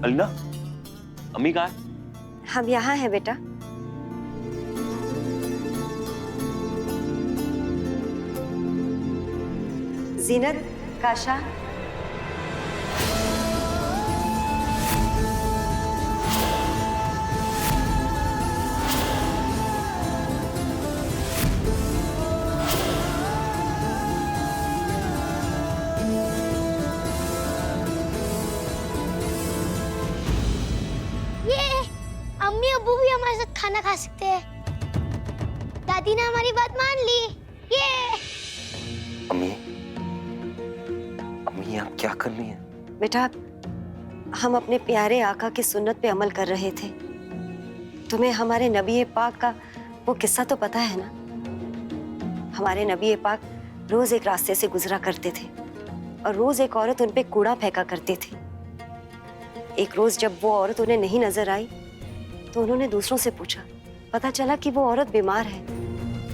अलीना, अम्मी कहाँ है? हम यहाँ हैं बेटा। जीनत, काशा, अम्मी अब्बू भी हमारे साथ खाना खा सकते हैं। दादी ने हमारी बात मान ली। ये अम्मी, अम्मी आप क्या कर रही हैं? बेटा हम अपने प्यारे आका की सुन्नत पे अमल कर रहे थे। तुम्हें हमारे नबी पाक का वो किस्सा तो पता है ना? हमारे नबी पाक रोज एक रास्ते से गुजरा करते थे और रोज एक औरत उन पे कूड़ा फेंका करती थी। एक रोज जब वो औरत उन्हें नहीं नजर आई तो उन्होंने दूसरों से पूछा। पता चला कि वो औरत बीमार है।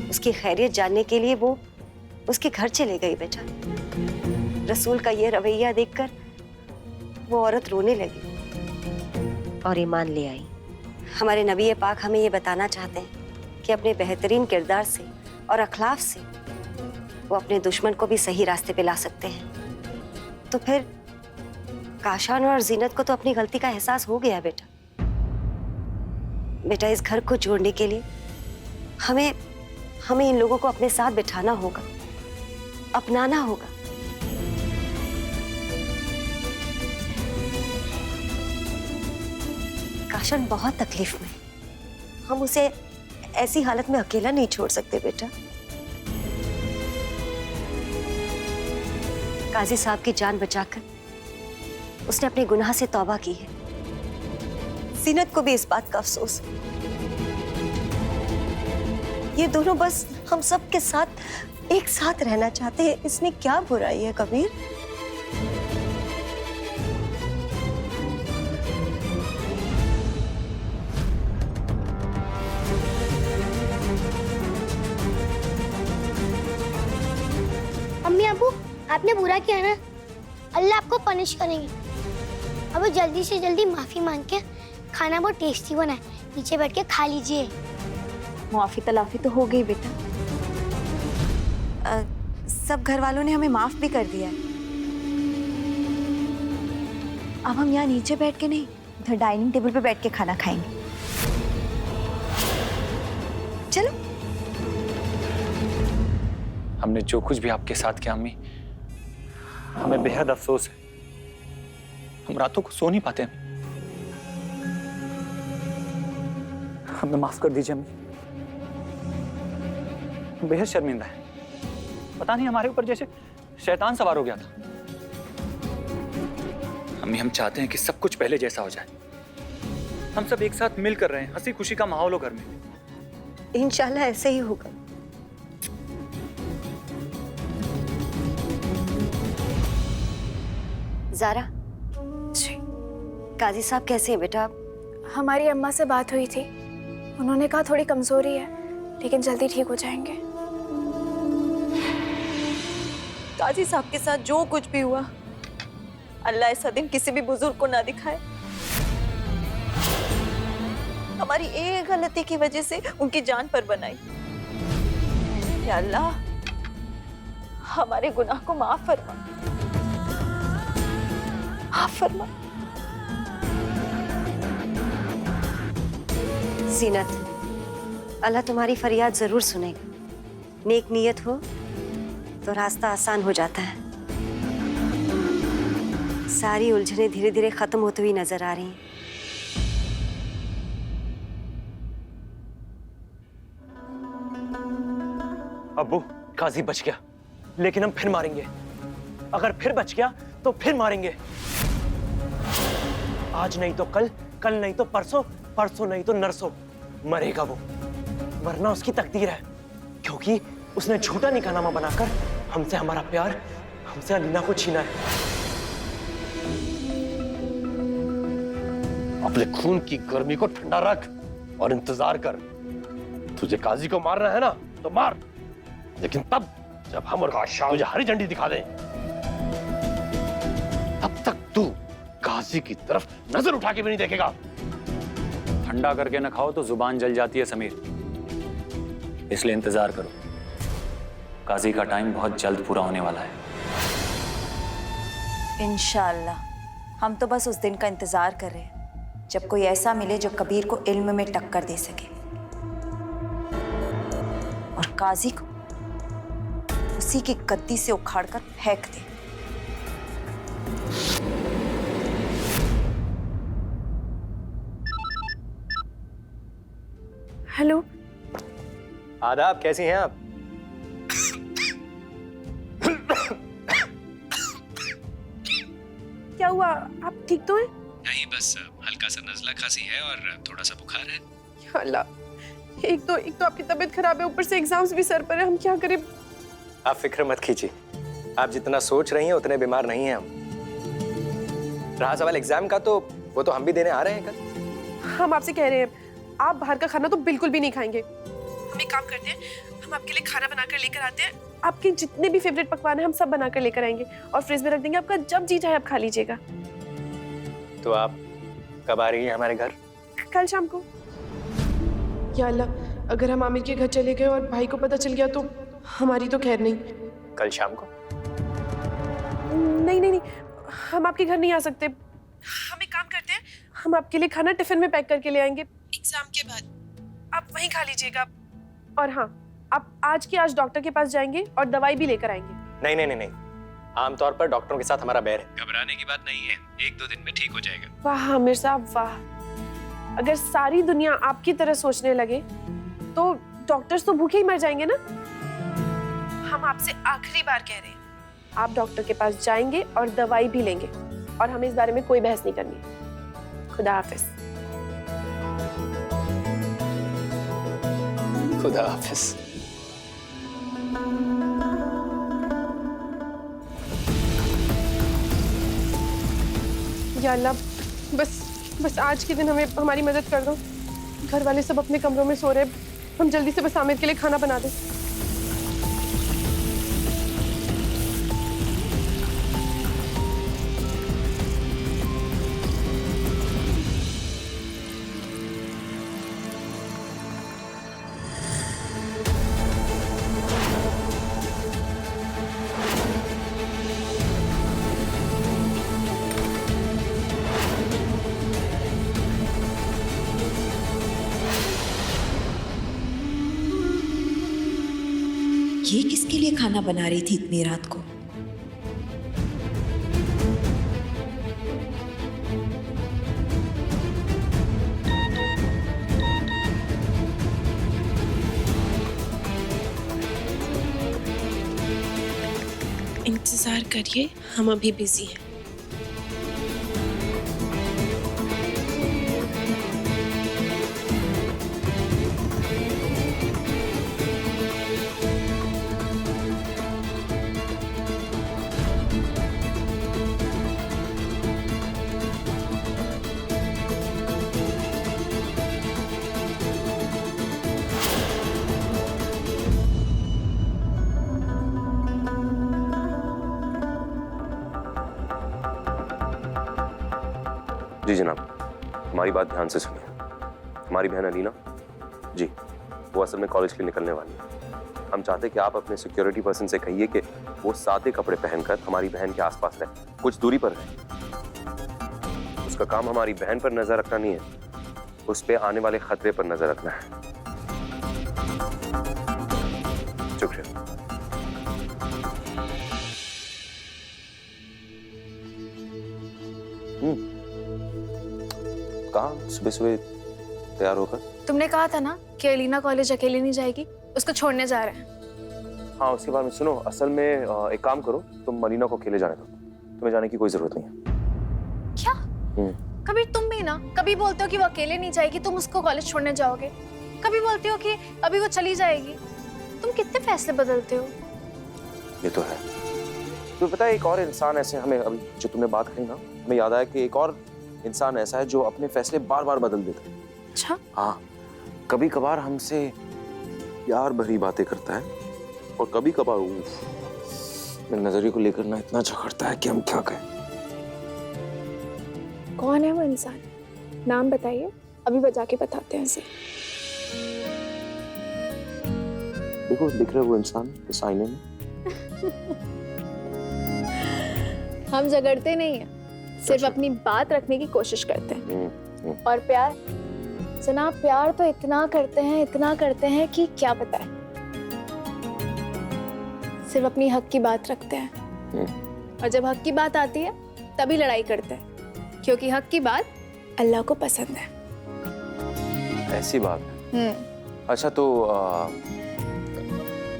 उसकी खैरियत जानने के लिए वो उसके घर चले गई। बेटा रसूल का ये रवैया देखकर वो औरत रोने लगी और ईमान ले आई। हमारे नबी पाक हमें ये बताना चाहते हैं कि अपने बेहतरीन किरदार से और अखलाक से वो अपने दुश्मन को भी सही रास्ते पे ला सकते हैं। तो फिर काशान और जीनत को तो अपनी गलती का एहसास हो गया। बेटा इस घर को जोड़ने के लिए हमें इन लोगों को अपने साथ बिठाना होगा, अपनाना होगा। काशन बहुत तकलीफ में, हम उसे ऐसी हालत में अकेला नहीं छोड़ सकते। बेटा काजी साहब की जान बचाकर उसने अपने गुनाह से तौबा की है। जीनत को भी इस बात का अफसोस है। ये दोनों बस हम सब के साथ एक साथ रहना चाहते हैं। इसमें क्या बुराई है कबीर? अम्मी अब्बू आपने बुरा किया ना, अल्लाह आपको पनिश करेंगे। अब जल्दी से जल्दी माफी मांग के खाना बहुत टेस्टी बना है, नीचे बैठ के खा लीजिए। माफी तलाफी तो हो गई बेटा। सब घर वालों ने हमें माफ भी कर दिया है। अब हम यहाँ नीचे बैठ के नहीं, उधर डाइनिंग टेबल पे बैठ के खाना खाएंगे। चलो। हमने जो कुछ भी आपके साथ किया अम्मी, हमें बेहद अफसोस है। हम रातों को सो नहीं पाते। हमें माफ कर दीजिए अम्मी। हम बेहद शर्मिंदा है। पता नहीं हमारे ऊपर जैसे शैतान सवार हो गया था। अम्मी हम चाहते हैं कि सब कुछ पहले जैसा हो जाए। हम सब एक साथ मिलकर रहे हैं, हंसी खुशी का माहौल हो घर में। इंशाल्लाह ऐसे ही होगा। ज़ारा जी काजी साहब कैसे हैं बेटा? हमारी अम्मा से बात हुई थी, उन्होंने कहा थोड़ी कमजोरी है लेकिन जल्दी ठीक हो जाएंगे। काजी साहब के साथ जो कुछ भी हुआ, अल्लाह ऐसा दिन किसी भी बुजुर्ग को ना दिखाए। हमारी एक गलती की वजह से उनकी जान पर बनाई। या अल्लाह हमारे गुनाह को माफ फरमा, माफ फरमा। जीनत, अल्लाह तुम्हारी फरियाद जरूर सुनेगा। नेक नियत हो तो रास्ता आसान हो जाता है। सारी उलझनें धीरे धीरे खत्म होती हुई नजर आ रही हैं। अब्बू, काजी बच गया, लेकिन हम फिर मारेंगे। अगर फिर बच गया तो फिर मारेंगे। आज नहीं तो कल, कल नहीं तो परसों, परसों नहीं तो नरसों मरेगा वो। वरना उसकी तकदीर है, क्योंकि उसने झूठा निकाहनामा बनाकर हमसे हमारा प्यार, हमसे अलीना को छीना है। अपने खून की गर्मी को ठंडा रख और इंतजार कर। तुझे काजी को मारना है ना तो मार, लेकिन तब जब हम और तुझे हरी झंडी दिखा दें। तब तक तू काजी की तरफ नजर उठा के भी नहीं देखेगा। ठंडा करके न खाओ तो जुबान जल जाती है समीर, इसलिए इंतजार करो। काजी का टाइम बहुत जल्द पूरा होने वाला है। इंशाल्लाह। हम तो बस उस दिन का इंतजार कर रहे हैं जब कोई ऐसा मिले जो कबीर को इल्म में टक्कर दे सके और काजी को उसी की गद्दी से उखाड़कर फेंक दे। हेलो। आदाब, कैसी हैं आप? क्या हुआ, आप ठीक तो हैं? नहीं, बस हल्का सा नजला खांसी है और थोड़ा सा बुखार है। या अल्लाह, एक तो आपकी तबीयत खराब है, ऊपर से एग्जाम्स भी सर पर है, हम क्या करें? आप फिक्र मत कीजिए, आप जितना सोच रही हैं उतने बीमार नहीं हैं हम। रहा सवाल एग्जाम का, तो वो तो हम भी देने आ रहे हैं कल। हम आपसे कह रहे हैं, आप बाहर का खाना तो बिल्कुल भी नहीं खाएंगे। हम एक काम करते हैं, हम आपके लिए खाना बनाकर लेकर आते हैं। आपके जितने भी फेवरेट पकवान हैं हम सब बनाकर लेकर आएंगे और फ्रिज में रख देंगे। आपका जब जी चाहे आप खा लीजिएगा। तो आप कब आ रही हैं हमारे घर? कल शाम को। या अल्लाह, अगर हम आमिर के घर चले गए और भाई को पता चल गया तो हमारी तो खैर नहीं। कल शाम को? नहीं नहीं नहीं, हम आपके घर नहीं आ सकते। हम एक काम करते हैं, हम आपके लिए खाना टिफिन में पैक करके ले आएंगे एग्जाम के बाद। आप वहीं खा लीजिएगा। और हाँ, आप आज डॉक्टर के पास जाएंगे और दवाई भी लेकर आएंगे। नहीं नहीं नहीं नहीं, आमतौर पर डॉक्टरों के साथ हमारा बैर है। घबराने की बात नहीं है, 1-2 दिन में ठीक हो जाएगा। वाह आमिर साहब वाह, अगर सारी दुनिया आपकी तरह सोचने लगे तो डॉक्टर्स तो भूखे ही मर जाएंगे ना। हम आपसे आखिरी बार कह रहे हैं, आप डॉक्टर के पास जाएंगे और दवाई भी लेंगे और हमें इस बारे में कोई बहस नहीं करनी। खुदा हाफिज। खुदा हाफिज। या अल्लाह, बस आज के दिन हमें हमारी मदद कर दो। घर वाले सब अपने कमरों में सो रहे हैं, हम जल्दी से बस आमिर के लिए खाना बना दें। ये किसके लिए खाना बना रही थी इतनी रात को? इंतजार करिए, हम अभी बिजी हैं। जी जनाब, हमारी बात ध्यान से सुनिए। हमारी बहन अलीना जी, वो असल में कॉलेज के लिए निकलने वाली है। हम चाहते हैं कि आप अपने सिक्योरिटी पर्सन से कहिए कि वो सादे कपड़े पहनकर हमारी बहन के आसपास रहे, कुछ दूरी पर रहे। उसका काम हमारी बहन पर नजर रखना नहीं है, उस पे आने वाले खतरे पर नजर रखना है। शुक्रिया। कहाँ सुबह सुबह तैयार होकर? तुमने कहा था ना कि अलीना कॉलेज अकेले नहीं जाएगी, उसको छोड़ने जा रहे हैं। हाँ, उसके बारे में सुनो। असल में एक काम करो, तुम अलीना को अकेले जाने दो, तुम्हें जाने की कोई जरूरत नहीं है। क्या? कभी तुम भी ना, कभी बोलते हो कि वो अकेले नहीं जाएगी, तुम उसको कॉलेज छोड़ने जाओगे। कभी बोलते हो कि अभी वो चली जाएगी। तुम कितने फैसले बदलते हो। ये तो है। तो पता है, एक और इंसान ऐसे, हमें अभी जो तुमने बात कही ना, हमें याद आया कि एक और इंसान ऐसा है जो अपने फैसले बार बार बदल देता है। अच्छा? हाँ, कभी कभार हमसे प्यार भरी बातें करता है और कभी कभार नजरिए को लेकर ना इतना झगड़ता है कि हम क्या कहें। कौन है वो इंसान? नाम बताइए, अभी बजा के बताते हैं इसे। देखो दिख रहा है वो इंसान इस आईने में। हम झगड़ते नहीं हैं, सिर्फ अपनी बात रखने की कोशिश करते हैं। और प्यार जनाब, प्यार तो इतना करते हैं कि क्या पता है। सिर्फ अपनी हक की बात रखते हैं, और जब हक की बात आती है तभी लड़ाई करते हैं, क्योंकि हक की बात अल्लाह को पसंद है। ऐसी बात है। अच्छा तो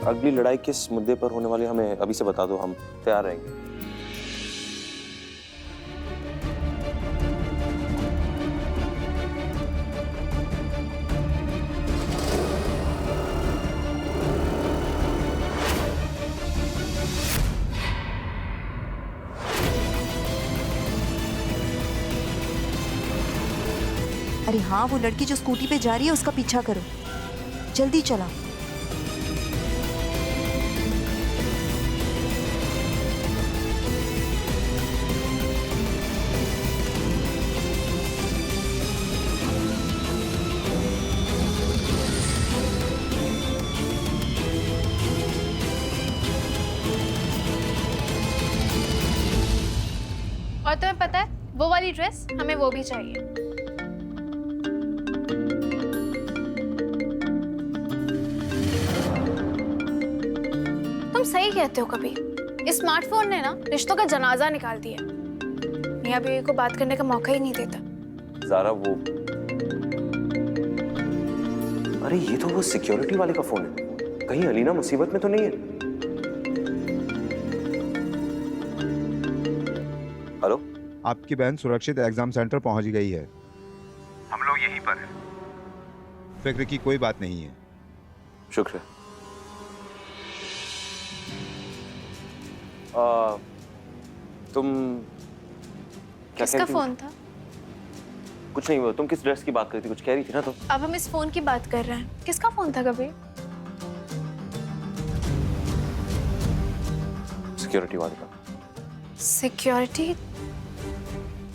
अगली लड़ाई किस मुद्दे पर होने वाली हमें अभी से बता दो, हम तैयार रहेंगे। अरे हाँ, वो लड़की जो स्कूटी पे जा रही है उसका पीछा करो, जल्दी चला। और तुम्हें पता है वो वाली ड्रेस, हमें वो भी चाहिए। तुम सही कहते हो कभी, इस स्मार्टफोन ने ना रिश्तों का जनाजा निकाल दिया। मियां बीवी को बात करने का मौका ही नहीं देता। ज़ारा वो, अरे ये तो वो सिक्योरिटी वाले का फोन है, कहीं अलीना मुसीबत में तो नहीं है? हेलो, आपकी बहन सुरक्षित एग्जाम सेंटर पहुंच गई है। हम लोग यहीं पर हैं। फिक्र की कोई बात नहीं है। शुक्र। तुम क्या किसका कहती हो? फोन था? कुछ नहीं हुआ। तुम किस ड्रेस की बात कर रही थी? कुछ कह रही थी ना तुम? अब हम इस फोन की बात कर रहे हैं। किसका फोन था कभी? सिक्योरिटी वाले का। सिक्योरिटी?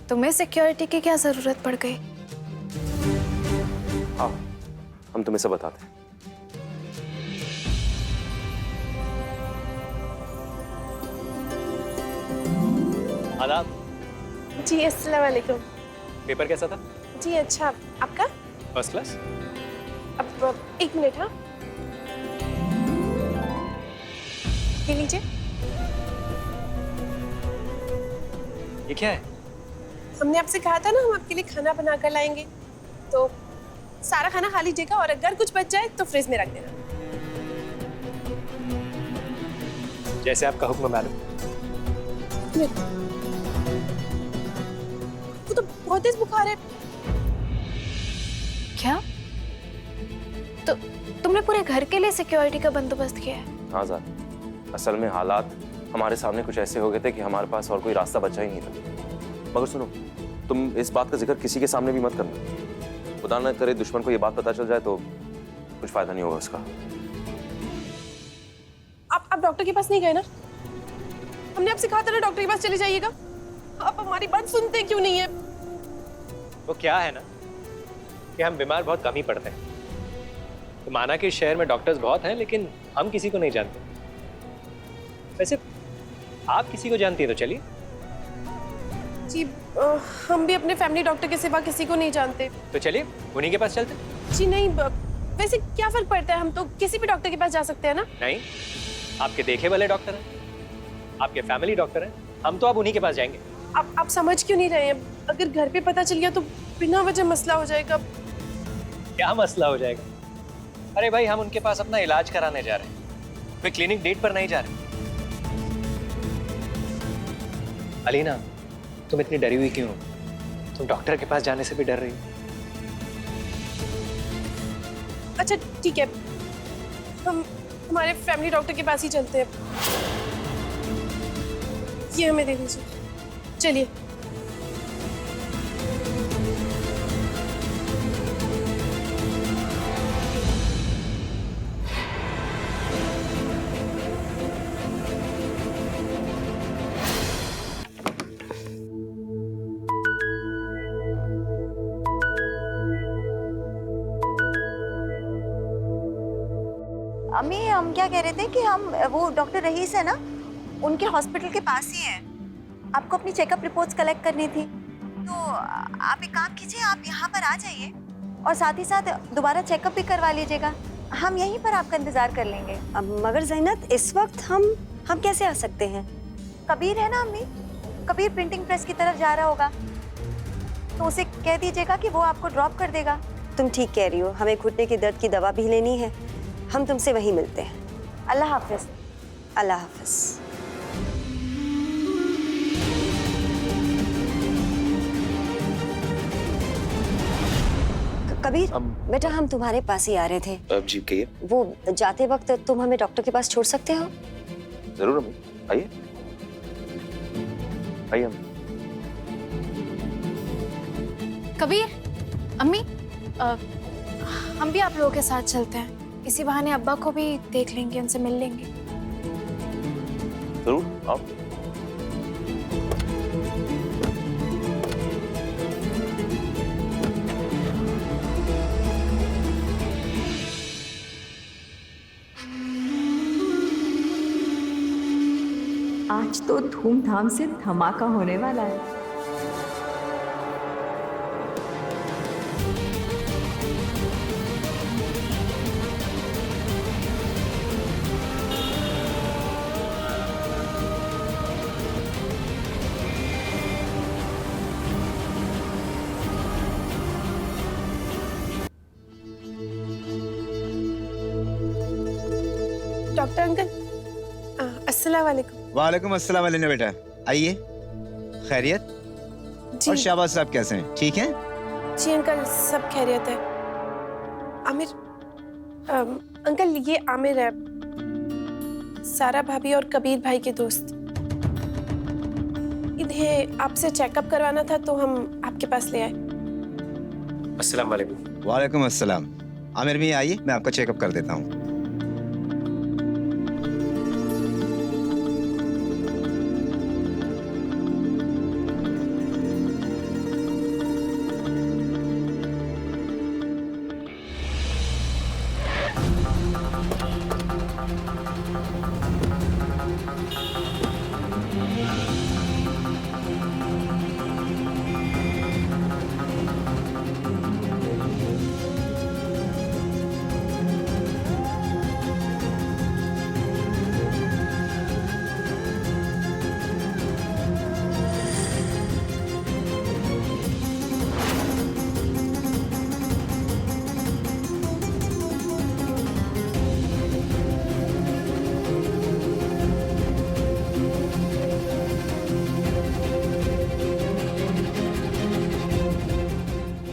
तुम्हें सिक्योरिटी की क्या जरूरत पड़ गई? हाँ, हम तुम्हें सब बताते हैं। आदाब। जी अस्सलाम वालेकुम। पेपर कैसा था? जी अच्छा, आपका? First class. अब एक मिनट। हाँ, ये लीजिए। ये क्या है? हमने आपसे कहा था ना हम आपके लिए खाना बना कर लाएंगे, तो सारा खाना खा लीजिएगा और अगर कुछ बच जाए तो फ्रिज में रख देना। जैसे आपका हुक्म मैडम। वो तो बहुत तेज बुखार है। क्या? तो तुमने पूरे घर के लिए सिक्योरिटी का बंदोबस्त किया है? हाँ ज़ारा, असल में हालात हमारे सामने कुछ ऐसे हो गए थे कि हमारे पास और कोई रास्ता बचा ही नहीं था। मगर सुनो, तुम इस बात का जिक्र किसी के सामने भी मत करना। खुदा न करे दुश्मन को ये बात पता चल जाए तो कुछ फायदा नहीं होगा उसका। आप डॉक्टर के पास नहीं गए ना? हमने आपसे कहा था ना डॉक्टर के पास चले जाइएगा। आप हमारी बात सुनते क्यों नहीं है? वो क्या है ना कि हम बीमार बहुत कम ही पड़ते हैं। तो माना कि शहर में डॉक्टर्स बहुत हैं, लेकिन हम किसी को नहीं जानते। वैसे आप किसी को जानती है तो चलिए। जी हम भी अपने फैमिली डॉक्टर के सिवा किसी को नहीं जानते। तो चलिए उन्हीं के पास चलते हैं। जी नहीं, वैसे क्या फर्क पड़ता है, हम तो किसी भी डॉक्टर के पास जा सकते हैं ना। नहीं, आपके देखे वाले डॉक्टर हैं, आपके फैमिली डॉक्टर हैं, हम तो अब उन्हीं के पास जाएंगे। आप समझ क्यों नहीं रहे हैं? अगर घर पे पता चल गया तो बिना वजह मसला हो जाएगा। क्या मसला हो जाएगा? अरे भाई, हम उनके पास अपना इलाज कराने जा रहे हैं, कोई क्लिनिक डेट पर नहीं जा रहे। अलीना, तुम इतनी डरी हुई क्यों हो? तुम डॉक्टर के पास जाने से भी डर रही हो। अच्छा ठीक है, हम हमारे फैमिली डॉक्टर के पास ही चलते हैं। ये हमें दे दीजिए, चलिए। क्या कह रहे थे कि हम वो डॉक्टर रईस है ना, उनके हॉस्पिटल के पास ही है। आपको अपनी चेकअप रिपोर्ट्स कलेक्ट करनी थी, तो आप एक काम कीजिए, आप यहाँ पर आ जाइए और साथ ही साथ दोबारा चेकअप भी करवा लीजिएगा। हम यहीं पर आपका इंतजार कर लेंगे। मगर ज़ैनत, इस वक्त हम कैसे आ सकते हैं? कबीर है ना अम्मी, कबीर प्रिंटिंग प्रेस की तरफ जा रहा होगा, तो उसे कह दीजिएगा कि वो आपको ड्रॉप कर देगा। तुम ठीक कह रही हो, हमें घुटने की दर्द की दवा भी लेनी है। हम तुमसे वहीं मिलते हैं। अल्लाह हाफिज। अल्लाह हाफिज। कबीर, बेटा हम तुम्हारे पास ही आ रहे थे। अब जी कहिए। वो जाते वक्त तुम हमें डॉक्टर के पास छोड़ सकते हो? जरूर अम्मी, आइए आइए अम्मी। कबीर, अम्मी, हम भी आप लोगों के साथ चलते हैं। इसी बहाने अब्बा को भी देख लेंगे, उनसे मिल लेंगे। जरूर, आओ। आज तो धूमधाम से धमाका होने वाला है। डॉक्टर अंकल, अस्सलाम वालेकुम। वालेकुम अस्सलाम अलीना बेटा, आइए। खैरियत? जी और शाबाश साहब कैसे हैं? ठीक हैं? जी अंकल, सब खैरियत है। आमिर, अंकल ये आमिर है, सारा भाभी और कबीर भाई के दोस्त। इन्हें आपसे चेकअप करवाना था तो हम आपके पास ले आए। अस्सलाम वालेकुम। वालेकुम अस्सलाम। आमिर मियां आइए, मैं आपका चेकअप कर देता हूँ।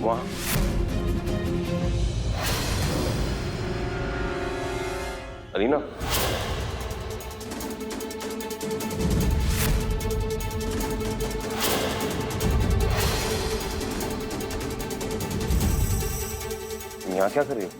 वहाँ अलीना, तुम यहाँ क्या कर रही हो?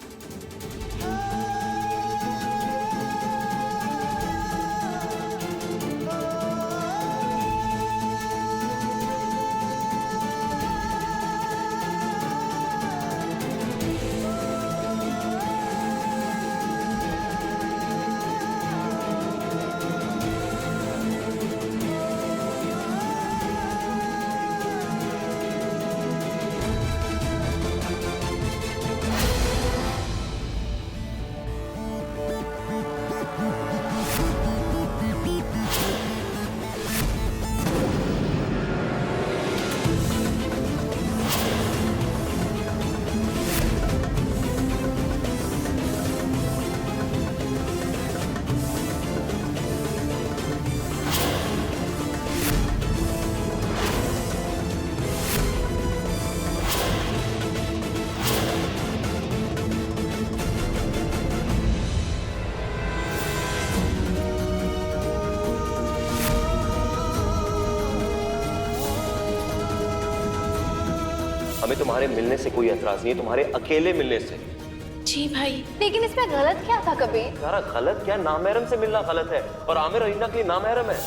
हमें तुम्हारे मिलने से कोई एतराज नहीं है, तुम्हारे अकेले मिलने से। जी भाई। लेकिन इसमें गलत क्या था कबीर? सारा गलत क्या, नामहरम से मिलना गलत है और आमिर अलीना के लिए नामहरम है।